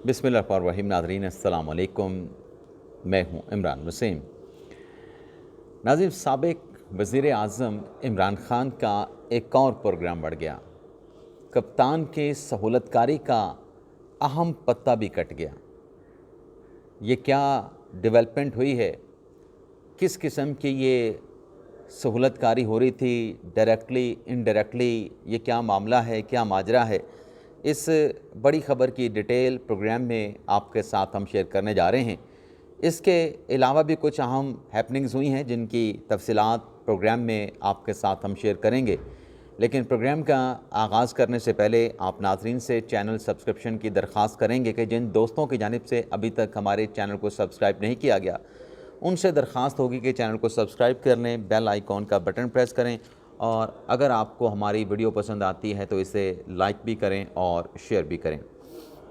बिस्मिल्लाहिर्रहमानिर्रहीम। नाज़रीन अस्सलाम वालेकुम। मैं हूँ इमरान वसीम। नाज़रीन, साबिक वज़ीर आज़म इमरान ख़ान का एक और प्रोग्राम बढ़ गया। कप्तान के सहूलतकारी का अहम पत्ता भी कट गया। ये क्या डेवलपमेंट हुई है? किस किस्म की ये सहूलतकारी हो रही थी, डायरेक्टली इनडायरेक्टली? ये क्या मामला है, क्या माजरा है? इस बड़ी ख़बर की डिटेल प्रोग्राम में आपके साथ हम शेयर करने जा रहे हैं। इसके अलावा भी कुछ अहम हैपनिंग्स हुई हैं जिनकी तफसीलात प्रोग्राम में आपके साथ हम शेयर करेंगे। लेकिन प्रोग्राम का आगाज़ करने से पहले आप नाज़रीन से चैनल सब्सक्रिप्शन की दरख्वास्त करेंगे कि जिन दोस्तों की जानिब से अभी तक हमारे चैनल को सब्सक्राइब नहीं किया गया, उनसे दरख्वास्त होगी कि चैनल को सब्सक्राइब कर लें, बेल आइकॉन का बटन प्रेस करें और अगर आपको हमारी वीडियो पसंद आती है तो इसे लाइक भी करें और शेयर भी करें।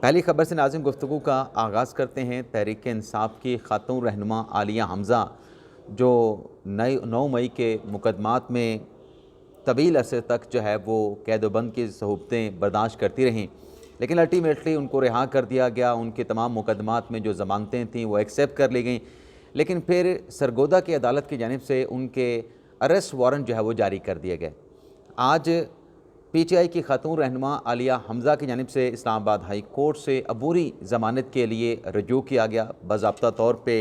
पहली खबर से नाज़रीन गुफ्तगू का आगाज़ करते हैं। तहरीक इंसाफ की खातून रहनुमा आलिया हमज़ा, जो 9 मई के मुकदमात में तवील अरसे तक जो है वो कैदोबंद की सहूलतें बर्दाश्त करती रहीं, लेकिन अल्टीमेटली उनको रिहा कर दिया गया। उनके तमाम मुकदमात में जो ज़मानतें थीं वो एक्सेप्ट कर ली गई, लेकिन फिर सरगोदा की अदालत की जानिब से उनके अरेस्ट वारंट जो है वो जारी कर दिए गए। आज PTI की खातून रहनुमा आलिया हमज़ा की जानिब से इस्लामाबाद हाई कोर्ट से अबूरी ज़मानत के लिए रजू किया गया। बाज़ाब्ता तौर पे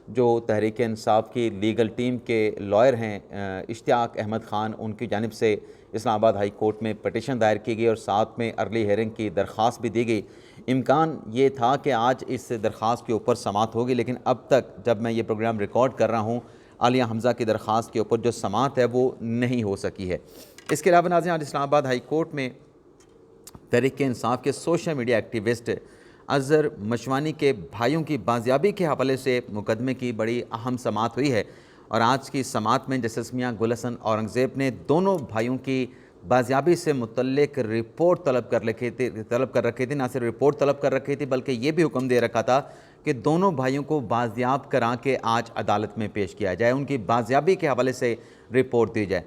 जो तहरीक इंसाफ की लीगल टीम के लॉयर हैं इश्तियाक अहमद ख़ान, उनकी जानिब से इस्लामाबाद हाई कोर्ट में पटिशन दायर की गई और साथ में अर्ली हेयरिंग की दरख्वास्त भी दी गई। इम्कान ये था कि आज इस दरख्वास्त के ऊपर समाअत होगी, लेकिन अब तक जब मैं ये प्रोग्राम रिकॉर्ड कर रहा हूँ, आलिया हमज़ा की दरख्वास्त के ऊपर जो समाअत है वो नहीं हो सकी है। इसके अलावा नाज़रीन, आज इस्लामाबाद हाई कोर्ट में तहरीक इंसाफ के social media activist Azhar Mashwani के भाइयों की बाजियाबी के हवाले से मुकदमे की बड़ी अहम समाअत हुई है और आज की समाअत में जस्टिस मियां गुल हसन औरंगज़ेब ने दोनों भाइयों की बाजियाबी से मुतल्लिक रिपोर्ट तलब कर रखी थी। ना सिर्फ रिपोर्ट तलब कर रखी थी बल्कि ये भी हुक्म दे रखा था कि दोनों भाइयों को बाजियाब करा के आज अदालत में पेश किया जाए, उनकी बाजियाबी के हवाले से रिपोर्ट दी जाए।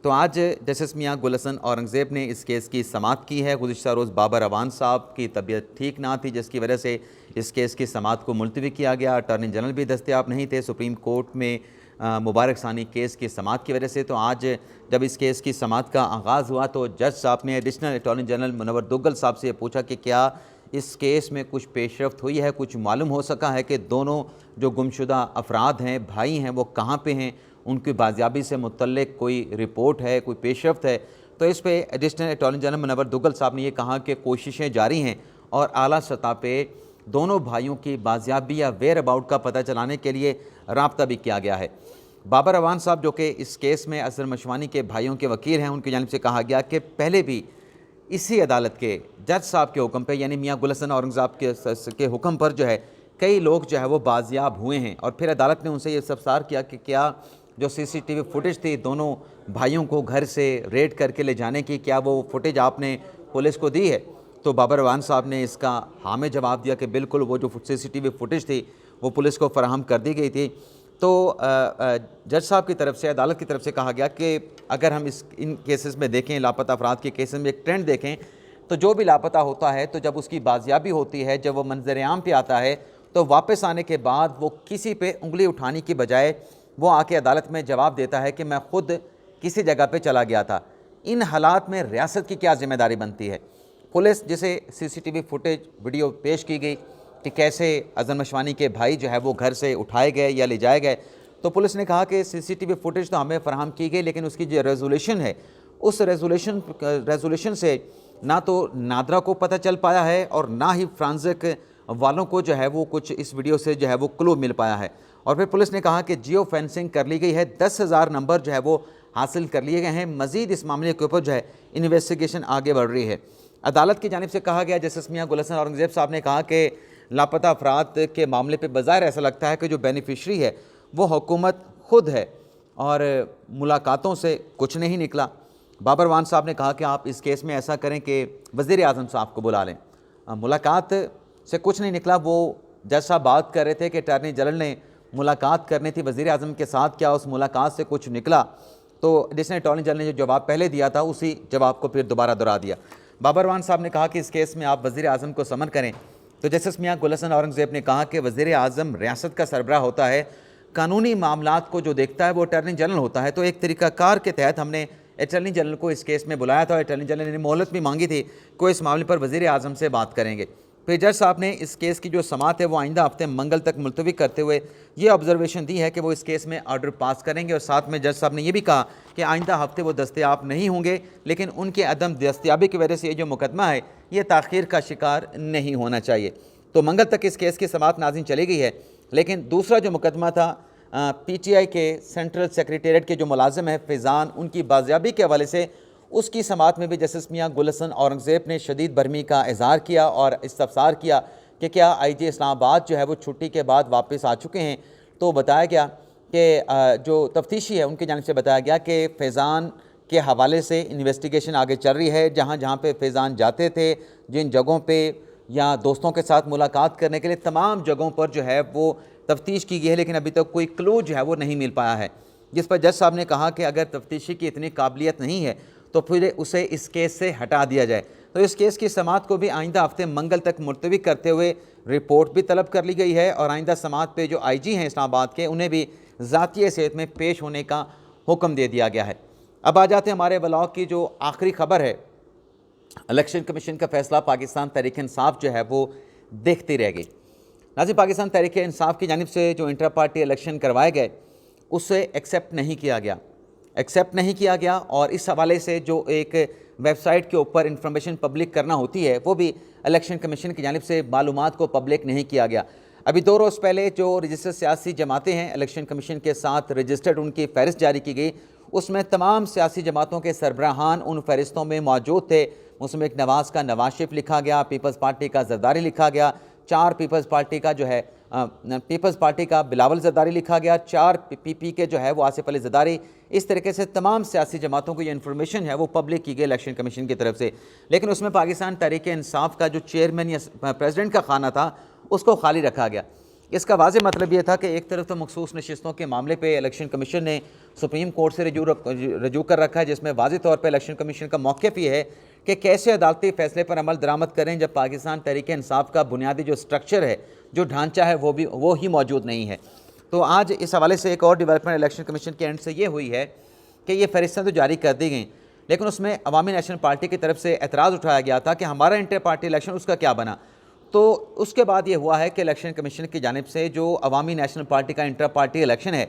तो आज जस्टिस मियां गुल हसन औरंगज़ेब ने इस केस की समाअत की है। गुज़िश्ता रोज़ बाबर अवान साहब की तबीयत ठीक ना थी, जिसकी वजह से इस केस की समाअत को मुलतवी किया गया। अटॉर्नी जनरल भी दस्तयाब नहीं थे सुप्रीम कोर्ट में मुबारक सानी केस की समाअत की वजह से। तो आज जब इस केस की समाअत का आगाज़ हुआ तो जज साहब ने additional attorney general Munawwar Duggal साहब से पूछा कि क्या इस केस में कुछ पेशरफ्त हुई है, कुछ मालूम हो सका है कि दोनों जो गुमशुदा अफराद हैं, भाई हैं, वो कहाँ पे हैं, उनकी बाजियाबी से मुतल्लिक कोई रिपोर्ट है, कोई पेशरफ्त है? तो इस पे additional attorney general Munawwar Duggal साहब ने ये कहा कि कोशिशें जारी हैं और आला सतह पे दोनों भाइयों की बाजियाबी या वेयर अबाउट का पता चलाने के लिए राब्ता भी किया गया है। बाबर अवान साहब, जो कि इस केस में अज़हर मशवानी के भाइयों के वकील हैं, उनकी जानिब से कहा गया कि पहले भी इसी अदालत के जज साहब के हुक्म पे, यानी मियां गुल हसन औरंगज़ेब के हुक्म पर जो है कई लोग जो है वो बाजियाब हुए हैं और फिर अदालत ने उनसे ये इस्तफसार किया कि क्या जो CCTV फुटेज थी दोनों भाइयों को घर से रेड करके ले जाने की, क्या वो फुटेज आपने पुलिस को दी है? तो बाबर अवान साहब ने इसका हाँ में जवाब दिया कि बिल्कुल वो जो CCTV फुटेज थी वो पुलिस को फराहम कर दी गई थी। तो जज साहब की तरफ से, अदालत की तरफ से कहा गया कि अगर हम इन केसेस में देखें, लापता अफराद के केसेस में एक ट्रेंड देखें, तो जो भी लापता होता है तो जब उसकी बाजियाबी होती है, जब वो मंजर आम पे आता है, तो वापस आने के बाद वो किसी पे उंगली उठाने की बजाय वो आके अदालत में जवाब देता है कि मैं ख़ुद किसी जगह पे चला गया था। इन हालात में रियासत की क्या ज़िम्मेदारी बनती है? पुलिस, जिसे CCTV फुटेज वीडियो पेश की गई कि कैसे अज़हर मशवानी के भाई जो है वो घर से उठाए गए या ले जाए गए, तो पुलिस ने कहा कि CCTV फुटेज तो हमें फराहम की गई, लेकिन उसकी जो रेजोल्यूशन है, उस रेजोल्यूशन से ना तो नादरा को पता चल पाया है और ना ही फ्रांसिक वालों को जो है वो कुछ इस वीडियो से जो है वो क्लू मिल पाया है। और फिर पुलिस ने कहा कि जियो फेंसिंग कर ली गई है, 10,000 नंबर जो है वो हासिल कर लिए गए हैं। मज़ीद इस मामले के ऊपर जो है इन्वेस्टिगेशन आगे बढ़ रही है। अदालत की जानिब से कहा गया, जस्टिस मियां गुल हसन औरंगज़ेब साहब ने कहा कि लापता अफराद के मामले पे बज़ाहिर ऐसा लगता है कि जो बेनिफिशरी है वो हुकूमत खुद है और मुलाकातों से कुछ नहीं निकला। बाबर अवान साहब ने कहा कि आप इस केस में ऐसा करें कि वज़ीर आज़म साहब को बुला लें। मुलाकात से कुछ नहीं निकला। वो जज साहब बात कर रहे थे कि अटॉर्नी जनरल ने मुलाकात करनी थी वज़ीर आज़म के साथ, क्या उस मुलाकात से कुछ निकला? तो जिसने अटॉर्नी जनरल ने जो जवाब पहले दिया था उसी जवाब को फिर दोबारा दोहरा दिया। बाबर अवान साहब ने कहा कि इस केस में आप वज़ीर आज़म को समन करें, तो जस्टिस मियां गुल हसन औरंगज़ेब ने कहा कि वज़ीर आज़म रियासत का सरबराह होता है, कानूनी मामलात को जो देखता है वो अटॉर्नी जनरल होता है। तो एक तरीक़ाकार के तहत हमने अटॉर्नी जनरल को इस केस में बुलाया था। अटॉर्नी जनरल ने मोहलत भी मांगी थी कि इस मामले पर वज़ीर आज़म से बात करेंगे। फिर जज साहब ने इस केस की जो समाअत है वो आइंदा हफ्ते मंगल तक मुलतवी करते हुए ये ऑब्जर्वेशन दी है कि वो इस केस में ऑर्डर पास करेंगे। और साथ में जज साहब ने यह भी कहा कि आइंदा हफ्ते वो दस्तयाब नहीं होंगे, लेकिन उनके अदम दस्तयाबी की वजह से ये जो मुकदमा है ये ताख़ीर का शिकार नहीं होना चाहिए। तो मंगल तक इस केस की समाअत नाज़रीन चली गई है। लेकिन दूसरा जो मुकदमा था PTI के सेंट्रल सेक्रेटेरिएट के जो मुलाजिम है फैज़ान, उनकी बाजियाबी के हवाले से उसकी समाअत में भी जस्टिस मियां गुल हसन औरंगज़ेब ने शदीद बरहमी का इज़हार किया और इस्तफसार किया कि क्या IG इस्लामाबाद जो है वो छुट्टी के बाद वापस आ चुके हैं। तो बताया गया कि जो तफ्तीशी है उनकी जानिब से बताया गया कि फैज़ान के हवाले से इन्वेस्टिगेशन आगे चल रही है। जहाँ जहाँ पे फैज़ान जाते थे, जिन जगहों पे या दोस्तों के साथ मुलाकात करने के लिए, तमाम जगहों पर जो है वो तफ्तीश की गई है, लेकिन अभी तक कोई क्लू जो है वो नहीं मिल पाया है। जिस पर जज साहब ने कहा कि अगर तफ्तीशी की इतनी काबिलियत नहीं है तो फिर उसे इस केस से हटा दिया जाए। तो इस केस की समाअत को भी आइंदा हफ्ते मंगल तक मुलतवी करते हुए रिपोर्ट भी तलब कर ली गई है और आइंदा समाअत पे जो IG हैं इस्लामाबाद के, उन्हें भी ज़ाती हैसियत में पेश होने का हुक्म दे दिया गया है। अब आ जाते हैं हमारे ब्लॉग की जो आखिरी खबर है। इलेक्शन कमीशन का फैसला पाकिस्तान तहरीक इंसाफ जो है वो देखती रह गई। नाज़रीन, पाकिस्तान तहरीक इंसाफ की जानिब से जो इंटर पार्टी इलेक्शन करवाए गए उसे एक्सेप्ट नहीं किया गया और इस हवाले से जो एक वेबसाइट के ऊपर इंफॉर्मेशन पब्लिक करना होती है वो भी इलेक्शन कमीशन की जानिब से मालूमात को पब्लिक नहीं किया गया। अभी 2 रोज़ पहले जो रजिस्टर्ड सियासी जमातें हैं इलेक्शन कमीशन के साथ रजिस्टर्ड, उनकी फ़हरिस्त जारी की गई। उसमें तमाम सियासी जमातों के सरबराहान उन फ़हरिस्तों में मौजूद थे। उसमें एक नवाज़ का नवाज शरीफ लिखा गया, पीपल्स पार्टी का जरदारी लिखा गया, 4 पीपल्स पार्टी का जो है पीपल्स पार्टी का बिलावल जरदारी लिखा गया, 4 PP के जो है वो आसिफ अली जरदारी। इस तरीके से तमाम सियासी जमातों को ये इन्फॉर्मेशन है वो पब्लिक की गई इलेक्शन कमीशन की तरफ से। लेकिन उसमें पाकिस्तान तहरीक इंसाफ का जो चेयरमैन या प्रेसिडेंट का खाना था उसको खाली रखा गया। इसका वाज़ेह मतलब ये था कि एक तरफ तो मखसूस नशिस्तों के मामले पे इलेक्शन कमीशन ने सुप्रीम कोर्ट से रजू कर रखा है, जिसमें वाज़ेह तौर पर इलेक्शन कमीशन का मौक़िफ़ ये है कि कैसे अदालती फ़ैसले पर अमल दरामद करें जब पाकिस्तान तहरीक इंसाफ का बुनियादी जो स्ट्रक्चर है, जो ढांचा है, वो ही मौजूद नहीं है। तो आज इस हवाले से एक और डेवलपमेंट इलेक्शन कमीशन के एंड से ये हुई है कि ये फहरिस्तें तो जारी कर दी गई, लेकिन उसमें अवामी नेशनल पार्टी की तरफ से एतराज़ उठाया गया था कि हमारा इंटर पार्टी इलेक्शन उसका क्या बना। तो उसके बाद ये हुआ है कि इलेक्शन कमीशन की जानिब से जो अवामी नेशनल पार्टी का इंटर पार्टी इलेक्शन है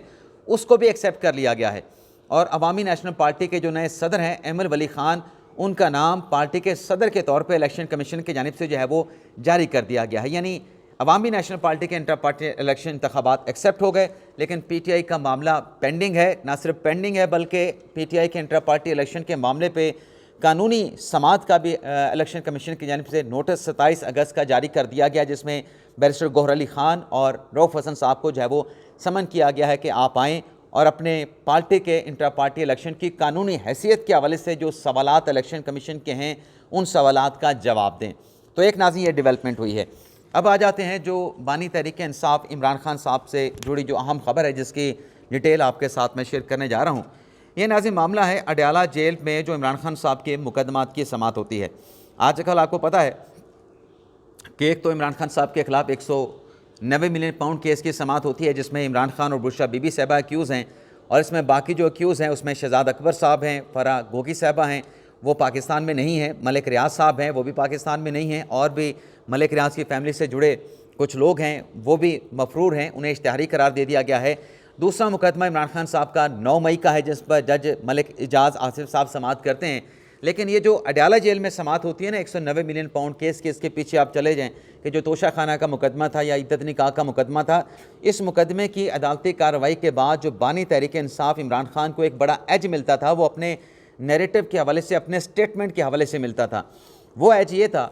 उसको भी एक्सेप्ट कर लिया गया है और अवामी नेशनल पार्टी के जो नए सदर हैं अहमद वली ख़ान, उनका नाम पार्टी के सदर के तौर पर इलेक्शन कमीशन की जानिब से जो है वो जारी कर दिया गया है। यानी अवामी नेशनल पार्टी के इंटर पार्टी इलेक्शन इंतखाबात एक्सेप्ट हो गए, लेकिन PTI का मामला पेंडिंग है। ना सिर्फ पेंडिंग है बल्कि PTI के इंटर पार्टी इलेक्शन के मामले पे कानूनी समाअत का भी इलेक्शन कमीशन की जानिब से नोटिस 27 अगस्त का जारी कर दिया गया, जिसमें बैरिस्टर गौहर अली ख़ान और रऊफ़ हसन साहब को जो है वो समन किया गया है कि आप आएँ और अपने पार्टी के इंटर पार्टी इलेक्शन की कानूनी हैसियत के हवाले से जो सवालात इलेक्शन कमीशन के हैं उन सवालात का जवाब दें। तो एक नाज़रीन ये डेवलपमेंट हुई है। अब आ जाते हैं जो बानी तहरीक इंसाफ इमरान खान साहब से जुड़ी जो अहम खबर है, जिसकी डिटेल आपके साथ मैं शेयर करने जा रहा हूँ। ये नाज़रीन मामला है अडयाला जेल में जो इमरान खान साहब के मुकदमात की समाअत होती है। आजकल आपको पता है कि एक तो इमरान खान साहब के खिलाफ 190 मिलियन पाउंड केस की समाअत होती है, जिसमें इमरान खान और बुशरा बीबी साहबा एक्यूज़ हैं और इसमें बाकी जो एक्यूज़ हैं उसमें शहजाद अकबर साहब हैं, फरा गोगी साहबा हैं, वो पाकिस्तान में नहीं है, मलिक रियाज साहब हैं, वो भी पाकिस्तान में नहीं हैं, और भी मलिक रियाज की फैमिली से जुड़े कुछ लोग हैं वो भी मफरूर हैं, उन्हें इश्तिहारी करार दे दिया गया है। दूसरा मुकदमा इमरान खान साहब का 9 मई का है, जिस पर जज मलिक इजाज़ आसिफ साहब समाअत करते हैं। लेकिन ये जो अडयाला जेल में समाअत होती है ना 190 मिलियन पाउंड केस के, इसके पीछे आप चले जाएँ कि जो तोशा खाना का मुकदमा था या इद्दत निकाह का मुकदमा था, इस मुकदमे की अदालती कार्रवाई के बाद जो बानी तहरीक इंसाफ इमरान खान को एक बड़ा एज मिलता था, वो अपने नैरेटिव के हवाले से, अपने स्टेटमेंट के हवाले से मिलता था। वो एज ये था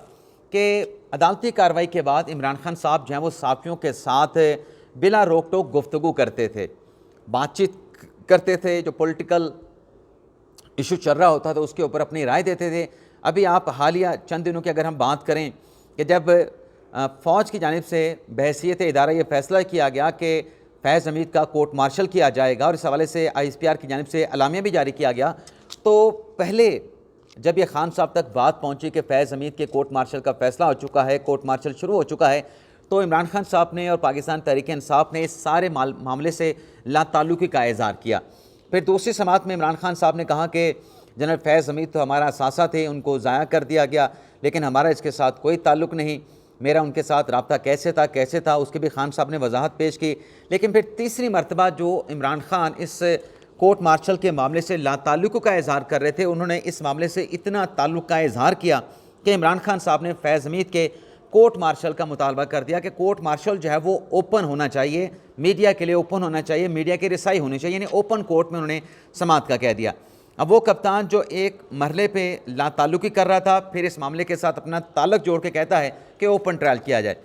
कि अदालती कार्रवाई के बाद इमरान खान साहब जो हैं वो साफ़ियों के साथ बिला रोक टोक गुफ्तगू करते थे, बातचीत करते थे, जो पॉलिटिकल इशू चल रहा होता था उसके ऊपर अपनी राय देते थे। अभी आप हालिया चंद दिनों की अगर हम बात करें कि जब फ़ौज की जानिब से बहसीत इदारा ये फ़ैसला किया गया कि फैज़ हमीद का कोर्ट मार्शल किया जाएगा और इस हवाले से ISPR की जानिब से अलामिया भी जारी किया गया, तो पहले जब ये खान साहब तक बात पहुंची कि फैज़ हमीद के कोर्ट मार्शल का फैसला हो चुका है, कोर्ट मार्शल शुरू हो चुका है, तो इमरान खान साहब ने और पाकिस्तान तहरीक-ए-इंसाफ ने इस सारे मामले से लाताल्लुकी का इज़हार किया। फिर दूसरी समात में इमरान खान साहब ने कहा कि जनरल फैज़ हमीद तो हमारा असासा थे, उनको ज़ाया कर दिया गया, लेकिन हमारा इसके साथ कोई ताल्लुक़ नहीं, मेरा उनके साथ रब्ता कैसे था उसकी भी खान साहब ने वजाहत पेश की। लेकिन फिर तीसरी मरतबा जो इमरान खान इस कोर्ट मार्शल के मामले से लाताल्लुक़ का इज़हार कर रहे थे, उन्होंने इस मामले से इतना ताल्लुक़ का इज़हार किया कि इमरान खान साहब ने फैज़ हमीद के कोर्ट मार्शल का मुतालबा कर दिया कि कोर्ट मार्शल जो है वो ओपन होना चाहिए, मीडिया के लिए ओपन होना चाहिए, मीडिया की रिसाई होनी चाहिए, यानी ओपन कोर्ट में उन्होंने समाअत का कह दिया। अब वो कप्तान जो एक मरहले पे लाताल्लुकी कर रहा था, फिर इस मामले के साथ अपना ताल्लुक जोड़ के कहता है कि ओपन ट्रायल किया जाए।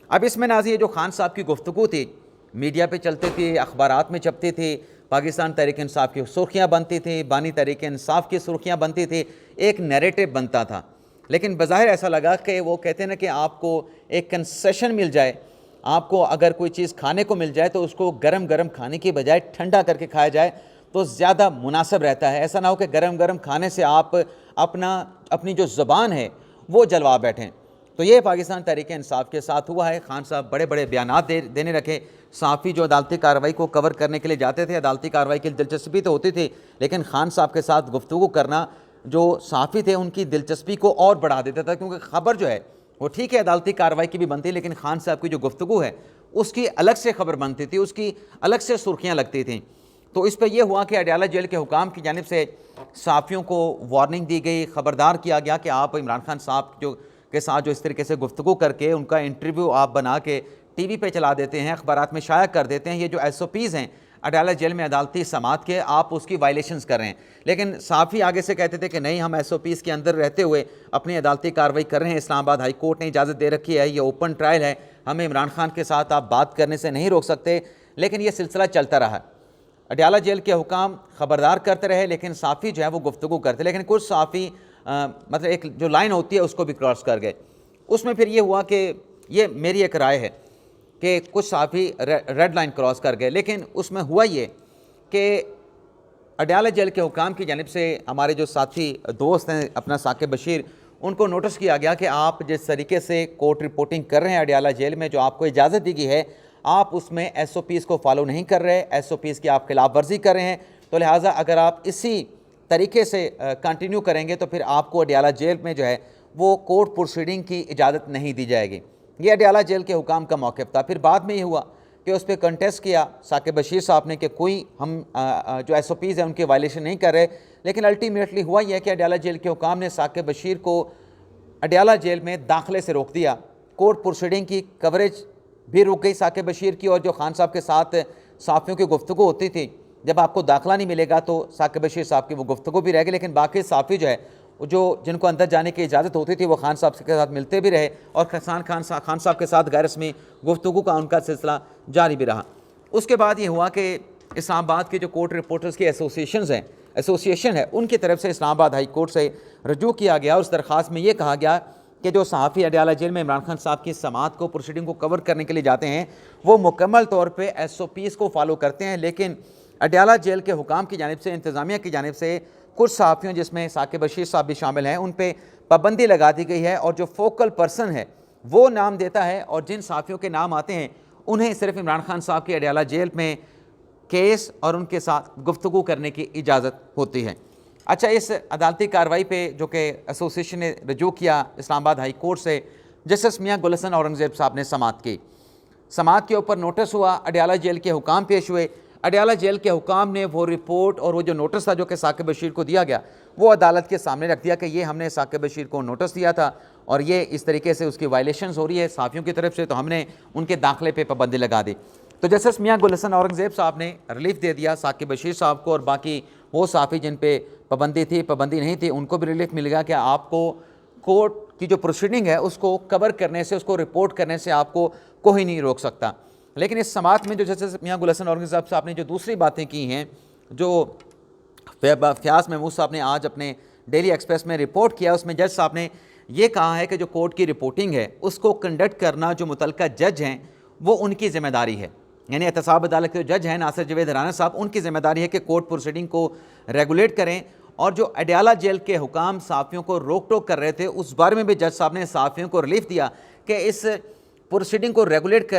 अब इसमें नाज़ी ये जो खान साहब की गुफ्तगू थी, मीडिया पे चलती थी, अखबारात में छपती थी, पाकिस्तान तहरीक-ए-इंसाफ की सुर्खियाँ बनती थी, बानी तहरीक-ए-इंसाफ की सुर्खियाँ बनती थी, एक नैरेटिव बनता था। लेकिन बज़ाहिर ऐसा लगा कि वो कहते हैं ना कि आपको एक कंसेशन मिल जाए, आपको अगर कोई चीज़ खाने को मिल जाए तो उसको गरम गरम खाने की बजाय ठंडा करके खाया जाए तो ज़्यादा मुनासिब रहता है। ऐसा ना हो कि गरम गरम खाने से आप अपनी जो ज़ुबान है वो जलवा बैठें। तो ये पाकिस्तान तहरीक-ए-इंसाफ के साथ हुआ है। खान साहब बड़े बड़े बयानात देने रखे। सहाफ़ी जो अदालती कार्रवाई को कवर करने के लिए जाते थे, अदालती कार्रवाई की दिलचस्पी तो होती थी, लेकिन खान साहब के साथ गुफ्तगू करना जो सहाफ़ी थे उनकी दिलचस्पी को और बढ़ा देता था, क्योंकि ख़बर जो है वो ठीक है अदालती कार्रवाई की भी बनती, लेकिन खान साहब की जो गुफ्तगू है उसकी अलग से खबर बनती थी, उसकी अलग से सुर्खियाँ लगती थीं। तो इस पर यह हुआ कि अडयाला जेल के हुकाम की जानिब से सहाफ़ियों को वार्निंग दी गई, ख़बरदार किया गया कि आप इमरान खान साहब के साथ जो इस तरीके से गुफ्तगू करके उनका इंटरव्यू आप बना के टीवी पे चला देते हैं, अखबारात में शाया कर देते हैं, ये जो SOPs हैं अडयाला जेल में अदालती समाअत के, आप उसकी वायलेशंस कर रहे हैं। लेकिन सहाफ़ी आगे से कहते थे कि नहीं, हम SOPs के अंदर रहते हुए अपनी अदालती कार्रवाई कर रहे हैं, इस्लामाबाद हाई कोर्ट ने इजाज़त दे रखी है, ये ओपन ट्रायल है, हमें इमरान खान के साथ आप बात करने से नहीं रोक सकते। लेकिन ये सिलसिला चलता रहा। अडयाला जेल के हुकाम ख़बरदार करते रहे, लेकिन सहाफ़ी जो है वो गुफ्तगू करते, लेकिन कुछ सहाफ़ी मतलब एक जो लाइन होती है उसको भी क्रॉस कर गए। उसमें फिर ये हुआ कि ये मेरी एक राय है कि कुछ सहाफ़ी रेड लाइन क्रॉस कर गए, लेकिन उसमें हुआ ये कि अडयाला जेल के हुकाम की जानिब से हमारे जो साथी दोस्त हैं अपना साकिब बशीर, उनको नोटिस किया गया कि आप जिस तरीके से कोर्ट रिपोर्टिंग कर रहे हैं अडयाला जेल में, जो आपको इजाज़त दी गई है, आप उसमें SOPs को फॉलो नहीं कर रहे, SOPs की आप खिलाफ वर्जी कर रहे हैं। तो लिहाजा अगर आप इसी तरीके से कंटिन्यू करेंगे तो फिर आपको अडयाला जेल में जो है वो कोर्ट प्रोसीडिंग की इजाज़त नहीं दी जाएगी। ये अडयाला जेल के हुकाम का मौक़िफ़ था। फिर बाद में ये हुआ कि उस पर कंटेस्ट किया साकिब बशीर साहब ने कि कोई हम जो SOPs हैं उनके वायलेशन नहीं कर रहे, लेकिन अल्टीमेटली हुआ यह कि अडयाला जेल के हुकाम ने साकिब बशीर को अडयाला जेल में दाखिले से रोक दिया। कोर्ट प्रोसीडिंग की कवरेज भी रुक गई साकिब बशीर की, और जो खान साहब के साथ सहाफ़ियों की गुफ्तगू होती थी, जब आपको दाखिला नहीं मिलेगा तो साकिब बशीर साहब की वो गुफ्तगू भी रह गई, लेकिन बाकी सहाफ़ी जो है जो जिनको अंदर जाने की इजाज़त होती थी वो खान साहब के साथ मिलते भी रहे, और खान साहब के साथ गैर रस्मी गुफ्तगू का उनका सिलसिला जारी भी रहा। उसके बाद ये हुआ कि इस्लामाबाद के जो कोर्ट रिपोर्टर्स की एसोसिएशन है उनकी तरफ से इस्लामाबाद हाई कोर्ट से रजू किया गया। उस दरख्वास्त में ये कहा गया कि जो सहाफ़ी अडयाला जेल में इमरान खान साहब की समाअत को प्रोसीडिंग को कवर करने के लिए जाते हैं वो मुकम्मल तौर पे SOPs को फॉलो करते हैं, लेकिन अडयाला जेल के हुकाम की जानिब से, इंतज़ामिया की जानिब से कुछ सहाफ़ियों जिसमें साकिब बशीर साहब भी शामिल हैं उन पर पाबंदी लगा दी गई है, और जो फोकल पर्सन है वो नाम देता है, और जिन सहाफ़ियों के नाम आते हैं उन्हें सिर्फ इमरान खान साहब की अडयाला जेल में केस और उनके साथ गुफ्तगू करने की इजाज़त होती है। अच्छा, इस अदालती कार्रवाई पे जो कि एसोसिएशन ने रजू किया इस्लामाबाद हाई कोर्ट से, जस्टिस मियां गुल हसन औरंगज़ेब साहब ने समाअत की। समाअत के ऊपर नोटिस हुआ, अडयाला जेल के हुकाम पेश हुए। अडयाला जेल के हुकाम ने वो रिपोर्ट और वो जो नोटिस था जो कि साकिब बशीर को दिया गया वो अदालत के सामने रख दिया कि ये हमने साकिब बशीर को नोटिस दिया था और ये इस तरीके से उसकी वायलेशंस हो रही है सहाफ़ियों की तरफ से, तो हमने उनके दाखिले पे पाबंदी लगा दी। तो जस्टिस मियां गुल हसन औरंगज़ेब साहब ने रिलीफ दे दिया साकिब बशीर साहब को, और बाकी वो सहाफ़ी जिन पे पाबंदी थी पाबंदी नहीं थी उनको भी रिलीफ मिल गया कि आपको कोर्ट की जो प्रोसीडिंग है उसको कवर करने से, उसको रिपोर्ट करने से आपको कोई नहीं रोक सकता। लेकिन इस समाअत में जो जस्टिस मियां गुल हसन औरंगज़ेब साहब ने जो दूसरी बातें की हैं, जो फ़याज़ महमूद साहब ने आज अपने डेली एक्सप्रेस में रिपोर्ट किया, उसमें जज साहब ने यह कहा है कि जो कोर्ट की रिपोर्टिंग है उसको कंडक्ट करना जो मुतल्लिका जज हैं वो उनकी ज़िम्मेदारी है। यानी एहतसाब अदालत के जो जज हैं नासिर जवेद राना साहब, उनकी ज़िम्मेदारी है कि कोर्ट प्रोसीडिंग को रेगुलेट करें और जो अडयाला जेल के हुकाम सहाफ़ियों को रोक टोक कर रहे थे, उस बारे में भी जज साहब ने सहाफ़ियों को रिलीफ दिया कि इस प्रोसीडिंग को रेगुलेट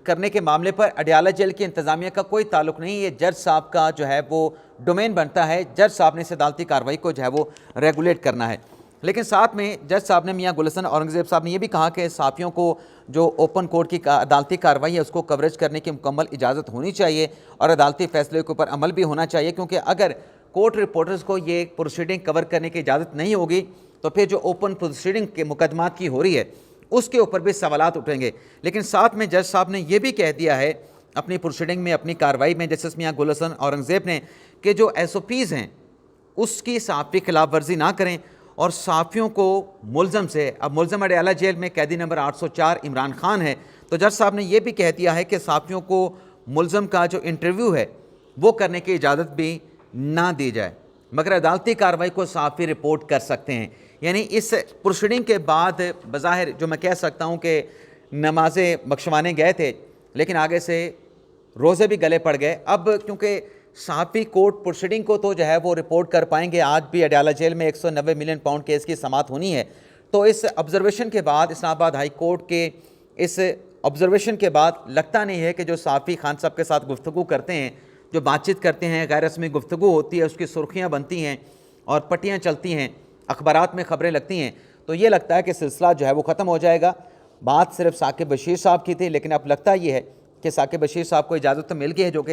करने के मामले पर अडयाला जेल की इंतज़ामिया का कोई ताल्लुक नहीं, ये जज साहब का जो है वो डोमेन बनता है। जज साहब ने इस अदालती कार्रवाई को जो है वो रेगुलेट करना है। लेकिन साथ में जज साहब ने, मियाँ गुलशन औरंगज़ेब साहब ने यह भी कहा कि सहाफ़ियों को जो ओपन कोर्ट की अदालती कार्रवाई है उसको कवरेज करने की मुकम्मल इजाज़त होनी चाहिए और अदालती फैसले के ऊपर अमल भी होना चाहिए, क्योंकि अगर कोर्ट रिपोर्टर्स को ये प्रोसीडिंग कवर करने की इजाज़त नहीं होगी तो फिर जो ओपन प्रोसीडिंग के मुकदमात की हो रही है उसके ऊपर भी सवालात उठेंगे। लेकिन साथ में जज साहब ने यह भी कह दिया है अपनी प्रोसीडिंग में, अपनी कार्रवाई में, जस्टिस मियाँ गुलशन औरंगज़ेब ने, कि जो SOPs हैं उसकी सहाफ़ी खिलाफ वर्जी ना करें और सहाफ़ियों को मुलज़म से, अब मुलज़म अडयाला जेल में कैदी नंबर 804 इमरान खान है, तो जज साहब ने यह भी कह दिया है कि सहाफ़ियों को मुलज़म का जो इंटरव्यू है वो करने की इजाज़त भी ना दी जाए, मगर अदालती कार्रवाई को सहाफ़ी रिपोर्ट कर सकते हैं। यानी इस प्रोसीडिंग के बाद बज़ाहिर जो मैं कह सकता हूँ कि नमाज़ें बख्शवाने गए थे, लेकिन आगे से रोज़े भी गले पड़ गए। अब क्योंकि सहाफ़ी कोर्ट प्रोसीडिंग को तो जो है वो रिपोर्ट कर पाएंगे, आज भी अडयाला जेल में 190 मिलियन पाउंड केस की समाअत होनी है, तो इस ऑब्जर्वेशन के बाद, इस्लामाबाद हाई कोर्ट के इस ऑब्जर्वेशन के बाद लगता नहीं है कि जो सहाफ़ी खान साहब के साथ गुफ्तगू करते हैं, जो बातचीत करते हैं, गैर रस्मी गुफ्तगू होती है, उसकी सुर्खियाँ बनती हैं और पट्टियाँ चलती हैं, अखबारात में ख़बरें लगती हैं, तो ये लगता है कि सिलसिला जो है वो ख़त्म हो जाएगा। बात सिर्फ साकिब बशीर साहब की थी, लेकिन अब लगता ये है कि साकिब बशीर साहब को इजाज़त तो मिल गई है, जो कि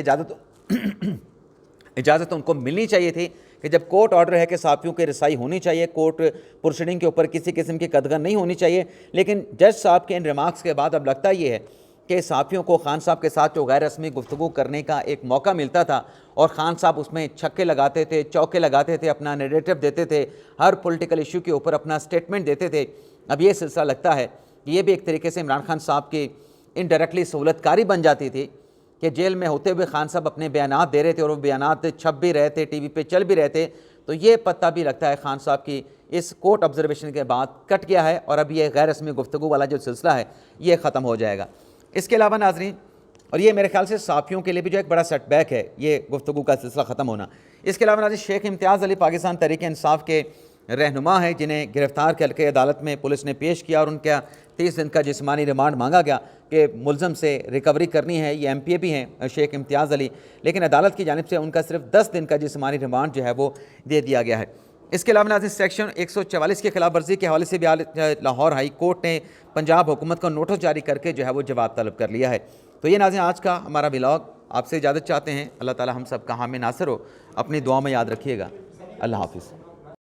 इजाज़त उनको मिलनी चाहिए थी कि जब कोर्ट ऑर्डर है कि सहाफ़ियों की रिसाई होनी चाहिए, कोर्ट प्रोसीडिंग के ऊपर किसी किस्म की कदगन नहीं होनी चाहिए। लेकिन जज साहब के इन रिमार्क्स के बाद अब लगता ये है कि सहाफ़ियों को खान साहब के साथ जो गैर रस्मी गुफ्तगू करने का एक मौका मिलता था और खान साहब उसमें छक्के लगाते थे, चौके लगाते थे, अपना नैरेटिव देते थे, हर पॉलिटिकल इशू के ऊपर अपना स्टेटमेंट देते थे, अब ये सिलसिला लगता है कि ये भी एक तरीके से इमरान खान साहब की इनडायरेक्टली सहूलतकारी बन जाती थी कि जेल में होते हुए खान साहब अपने बयानात दे रहे थे और वो बयानात छप भी रहे थे, TV पे चल भी रहे थे। तो ये पता भी लगता है खान साहब की इस कोर्ट ऑब्जर्वेशन के बाद कट गया है और अब ये गैर रस्मी गुफ्तगू वाला जो सिलसिला है ये ख़त्म हो जाएगा। इसके अलावा नाज़रीन, और ये मेरे ख्याल से सहाफ़ियों के लिए भी जो एक बड़ा सेटबैक है ये गुफ्तगू का सिलसिला ख़त्म होना। इसके अलावा नाज़रीन, शेख इम्तियाज़ अली पाकिस्तान तहरीक इंसाफ के रहनुमा है, जिन्हें गिरफ़्तार करके अदालत में पुलिस ने पेश किया और उनका 30 दिन का जिस्मानी रिमांड मांगा गया कि मुलज़म से रिकवरी करनी है। ये MPA भी हैं शेख इम्तियाज़ अली, लेकिन अदालत की जानिब से उनका सिर्फ 10 दिन का जिस्मानी रिमांड जो है वो दे दिया गया है। इसके अलावा नाज़रीन, सेक्शन 144 की खिलाफ वर्जी के हवाले से भी लाहौर हाई कोर्ट ने पंजाब हुकूमत को नोटिस जारी करके जो है वो जवाब तलब कर लिया है। तो ये नाज़रीन आज का हमारा व्लॉग, आपसे इजाज़त चाहते हैं। अल्लाह ताला हम सब का हामी नासिर हो, अपनी दुआ में याद रखिएगा। अल्लाह हाफ़िज़।